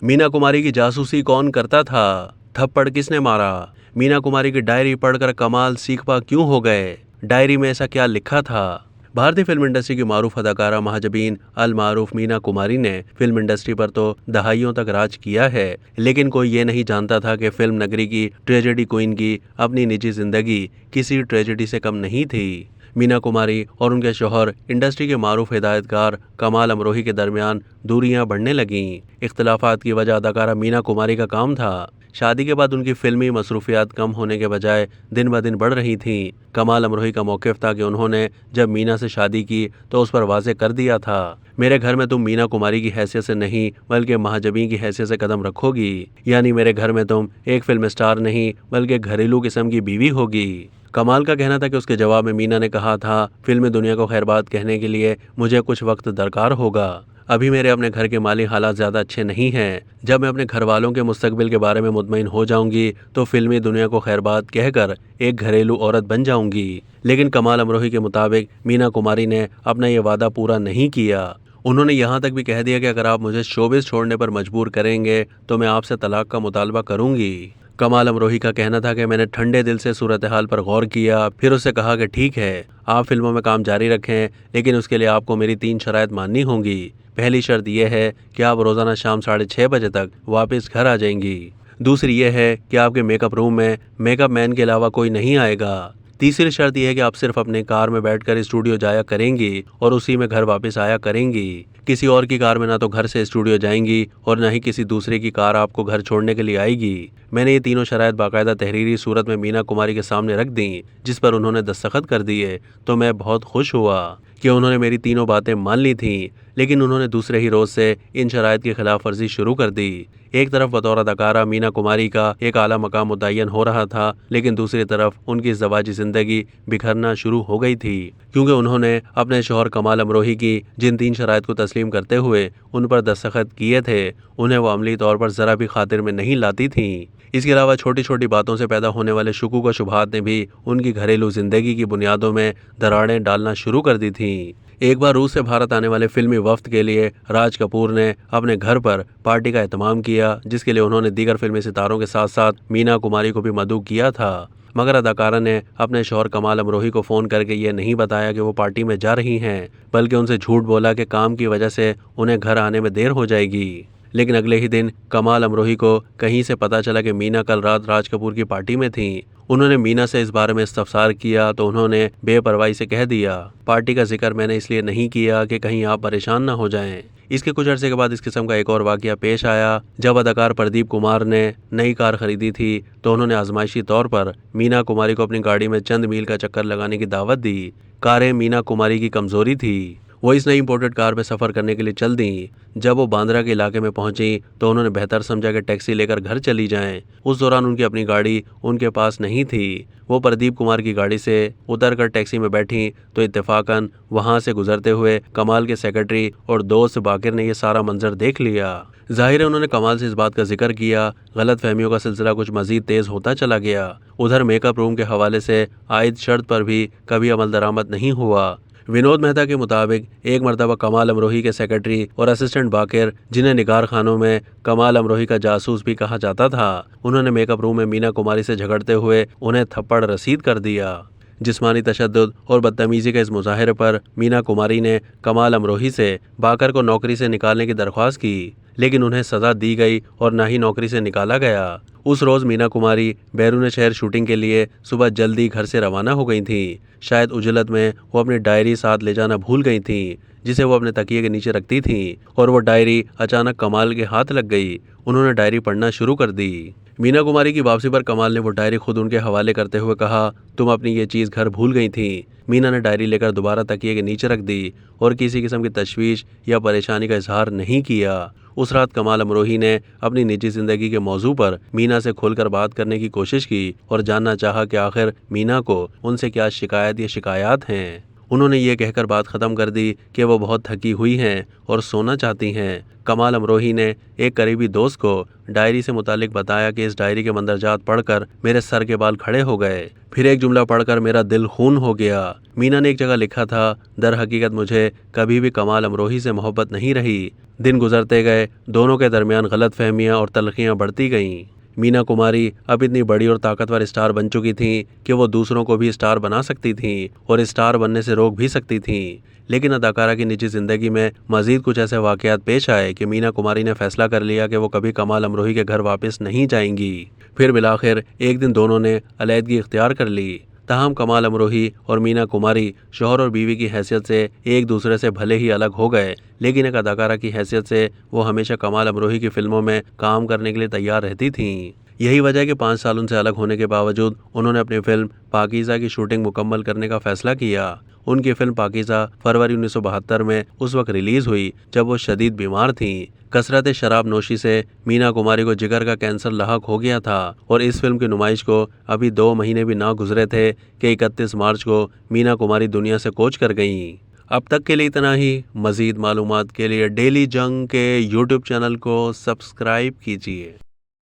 मीना कुमारी की जासूसी कौन करता था? थप्पड़ किसने मारा? मीना कुमारी की डायरी पढ़कर कमाल सीखपा क्यों हो गए? डायरी में ऐसा क्या लिखा था? भारतीय फिल्म इंडस्ट्री की मारूफ अदाकारा महाजबीन अल मारूफ मीना कुमारी ने फिल्म इंडस्ट्री पर तो दहाइयों तक राज किया है, लेकिन कोई ये नहीं जानता था कि फिल्म नगरी की ट्रेजेडी क्वीन की अपनी निजी जिंदगी किसी ट्रेजेडी से कम नहीं थी। मीना कुमारी और उनके शौहर इंडस्ट्री के मारूफ हिदायतकार कमाल अमरोही के दरमियान दूरियां बढ़ने लगीं। इख्तिलाफात की वजह अदाकारा मीना कुमारी का काम था। शादी के बाद उनकी फिल्मी मसरूफियात कम होने के बजाय दिन ब दिन बढ़ रही थीं। कमाल अमरोही का मौक़िफ़ था कि उन्होंने जब मीना से शादी की तो उस पर वाज़ेह कर दिया था, मेरे घर में तुम मीना कुमारी की हैसियत से नहीं बल्कि महाजबीन की हैसियत से कदम रखोगी, यानी मेरे घर में तुम एक फिल्म स्टार नहीं बल्कि घरेलू किस्म की बीवी होगी। कमाल का कहना था कि उसके जवाब में मीना ने कहा था, फिल्मी दुनिया को खैरबाद कहने के लिए मुझे कुछ वक्त दरकार होगा। अभी मेरे अपने घर के माली हालात ज़्यादा अच्छे नहीं हैं। जब मैं अपने घर वालों के मुस्तकबिल के बारे में मुतमईन हो जाऊंगी तो फिल्मी दुनिया को खैरबाद कहकर एक घरेलू औरत बन जाऊंगी। लेकिन कमाल अमरोही के मुताबिक मीना कुमारी ने अपना ये वादा पूरा नहीं किया। उन्होंने यहाँ तक भी कह दिया कि अगर आप मुझे शोबिस छोड़ने पर मजबूर करेंगे तो मैं आपसे तलाक का मुतालबा करूंगी। कमाल अमरोही का कहना था कि मैंने ठंडे दिल से सूरत हाल पर गौर किया, फिर उससे कहा कि ठीक है, आप फिल्मों में काम जारी रखें, लेकिन उसके लिए आपको मेरी 3 शराइत माननी होंगी। पहली शर्त यह है कि आप रोज़ाना शाम 6:30 बजे तक वापस घर आ जाएंगी। दूसरी यह है कि आपके मेकअप रूम में मेकअप मैन के अलावा कोई नहीं आएगा। तीसरी शर्त यह है कि आप सिर्फ अपने कार में बैठकर स्टूडियो जाया करेंगी और उसी में घर वापस आया करेंगी। किसी और की कार में ना तो घर से स्टूडियो जाएंगी और ना ही किसी दूसरे की कार आपको घर छोड़ने के लिए आएगी। मैंने ये तीनों शराइत बाकायदा तहरीरी सूरत में मीना कुमारी के सामने रख दी, जिस पर उन्होंने दस्तखत कर दिए, तो मैं बहुत खुश हुआ कि उन्होंने मेरी तीनों बातें मान ली थीं। लेकिन उन्होंने दूसरे ही रोज़ से इन शराइत की खिलाफ वर्जी शुरू कर दी। एक तरफ बतौर अदाकारा मीना कुमारी का एक आला मकाम मुतय्यन हो रहा था, लेकिन दूसरी तरफ उनकी ज़वाजी ज़िंदगी बिखरना शुरू हो गई थी, क्योंकि उन्होंने अपने शौहर कमाल अमरोही की जिन 3 शराइत को तस्लीम करते हुए उन पर दस्तखत किए थे, उन्हें वो अमली तौर पर ज़रा भी खातिर में नहीं लाती थीं। इसके अलावा छोटी छोटी बातों से पैदा होने वाले शुकूक व शुबहात ने भी उनकी घरेलू ज़िंदगी की बुनियादों में दरारें डालना शुरू कर दी थीं। एक बार रूस से भारत आने वाले फिल्मी वफ्द के लिए राज कपूर ने अपने घर पर पार्टी का एहतमाम किया, जिसके लिए उन्होंने दीगर फिल्मी सितारों के साथ साथ मीना कुमारी को भी मदऊ किया था। मगर अदाकारा ने अपने शौहर कमाल अमरोही को फ़ोन करके ये नहीं बताया कि वो पार्टी में जा रही हैं, बल्कि उनसे झूठ बोला कि काम की वजह से उन्हें घर आने में देर हो जाएगी। लेकिन अगले ही दिन कमाल अमरोही को कहीं से पता चला कि मीना कल रात राज कपूर की पार्टी में थीं। उन्होंने मीना से इस बारे में इस्तफसार किया तो उन्होंने बेपरवाही से कह दिया, पार्टी का जिक्र मैंने इसलिए नहीं किया कि कहीं आप परेशान ना हो जाएं। इसके कुछ अरसे के बाद इस किस्म का एक और वाकया पेश आया। जब अदाकार प्रदीप कुमार ने नई कार खरीदी थी तो उन्होंने आजमाइशी तौर पर मीना कुमारी को अपनी गाड़ी में चंद मील का चक्कर लगाने की दावत दी। कारें मीना कुमारी की कमजोरी थी। वो इस नई इंपोर्टेड कार में सफ़र करने के लिए चल दी। जब वो बांद्रा के इलाके में पहुंची तो उन्होंने बेहतर समझा कि टैक्सी लेकर घर चली जाएं। उस दौरान उनकी अपनी गाड़ी उनके पास नहीं थी। वो प्रदीप कुमार की गाड़ी से उतरकर टैक्सी में बैठी तो इत्तेफाकन वहां से गुजरते हुए कमाल के सेक्रेटरी और दोस्त बाकिर ने यह सारा मंजर देख लिया। जाहिर है उन्होंने कमाल से इस बात का जिक्र किया। गलत फहमियों का सिलसिला कुछ मजीद तेज होता चला गया। उधर मेकअप रूम के हवाले से आयद शर्त पर भी कभी अमल दरामद नहीं हुआ। विनोद मेहता के मुताबिक एक मरतबा कमाल अमरोही के सेक्रेटरी और असिस्टेंट बाकिर, जिन्हें निगार खानों में कमाल अमरोही का जासूस भी कहा जाता था, उन्होंने मेकअप रूम में मीना कुमारी से झगड़ते हुए उन्हें थप्पड़ रसीद कर दिया। जिस्मानी तशद्दुद और बदतमीजी के इस मुजाहरे पर मीना कुमारी ने कमाल अमरोही से बाकर को नौकरी से निकालने की दरख्वास्त की, लेकिन उन्हें सज़ा दी गई और न ही नौकरी से निकाला गया। उस रोज़ मीना कुमारी बैरून शहर शूटिंग के लिए सुबह जल्दी घर से रवाना हो गई थीं। शायद उजलत में वो अपनी डायरी साथ ले जाना भूल गई थीं, जिसे वो अपने तकिए के नीचे रखती थीं, और वो डायरी अचानक कमाल के हाथ लग गई। उन्होंने डायरी पढ़ना शुरू कर दी। मीना कुमारी की वापसी पर कमाल ने वो डायरी खुद उनके हवाले करते हुए कहा, तुम अपनी ये चीज़ घर भूल गई थी। मीना ने डायरी लेकर दोबारा तकिए के नीचे रख दी और किसी किस्म की तशवीश या परेशानी का इजहार नहीं किया। उस रात कमाल अमरोही ने अपनी निजी जिंदगी के मौजू पर मीना से खुलकर बात करने की कोशिश की और जानना चाहा कि आखिर मीना को उनसे क्या शिकायत या शिकायत हैं। انہوں نے یہ کہہ کر بات ختم کر دی کہ وہ بہت تھکی ہوئی ہیں اور سونا چاہتی ہیں۔ کمال امروہی نے ایک قریبی دوست کو ڈائری سے متعلق بتایا کہ اس ڈائری کے مندرجات پڑھ کر میرے سر کے بال کھڑے ہو گئے، پھر ایک جملہ پڑھ کر میرا دل خون ہو گیا۔ مینا نے ایک جگہ لکھا تھا، در حقیقت مجھے کبھی بھی کمال امروہی سے محبت نہیں رہی۔ دن گزرتے گئے، دونوں کے درمیان غلط فہمیاں اور تلخیاں بڑھتی گئیں۔ مینا کماری اب اتنی بڑی اور طاقتور اسٹار بن چکی تھیں کہ وہ دوسروں کو بھی اسٹار بنا سکتی تھیں اور اسٹار بننے سے روک بھی سکتی تھیں۔ لیکن اداکارہ کی نجی زندگی میں مزید کچھ ایسے واقعات پیش آئے کہ مینا کماری نے فیصلہ کر لیا کہ وہ کبھی کمال امروہی کے گھر واپس نہیں جائیں گی۔ پھر بالآخر ایک دن دونوں نے علیحدگی اختیار کر لی۔ تاہم کمال امروہی اور مینا کماری شوہر اور بیوی کی حیثیت سے ایک دوسرے سے بھلے ہی الگ ہو گئے، لیکن ایک اداکارہ کی حیثیت سے وہ ہمیشہ کمال امروہی کی فلموں میں کام کرنے کے لیے تیار رہتی تھیں۔ یہی وجہ ہے کہ 5 سال ان سے الگ ہونے کے باوجود انہوں نے اپنی فلم پاکیزہ کی شوٹنگ مکمل کرنے کا فیصلہ کیا۔ ان کی فلم پاکیزہ فروری 1972 میں اس وقت ریلیز ہوئی جب وہ شدید بیمار تھیں۔ کثرت شراب نوشی سے مینا کماری کو جگر کا کینسر لاحق ہو گیا تھا اور اس فلم کی نمائش کو ابھی 2 مہینے بھی نہ گزرے تھے کہ 31 مارچ کو مینا کماری دنیا سے کوچ کر گئیں۔ اب تک کے لیے اتنا ہی۔ مزید معلومات کے لیے ڈیلی جنگ کے YouTube چینل کو سبسکرائب کیجیے۔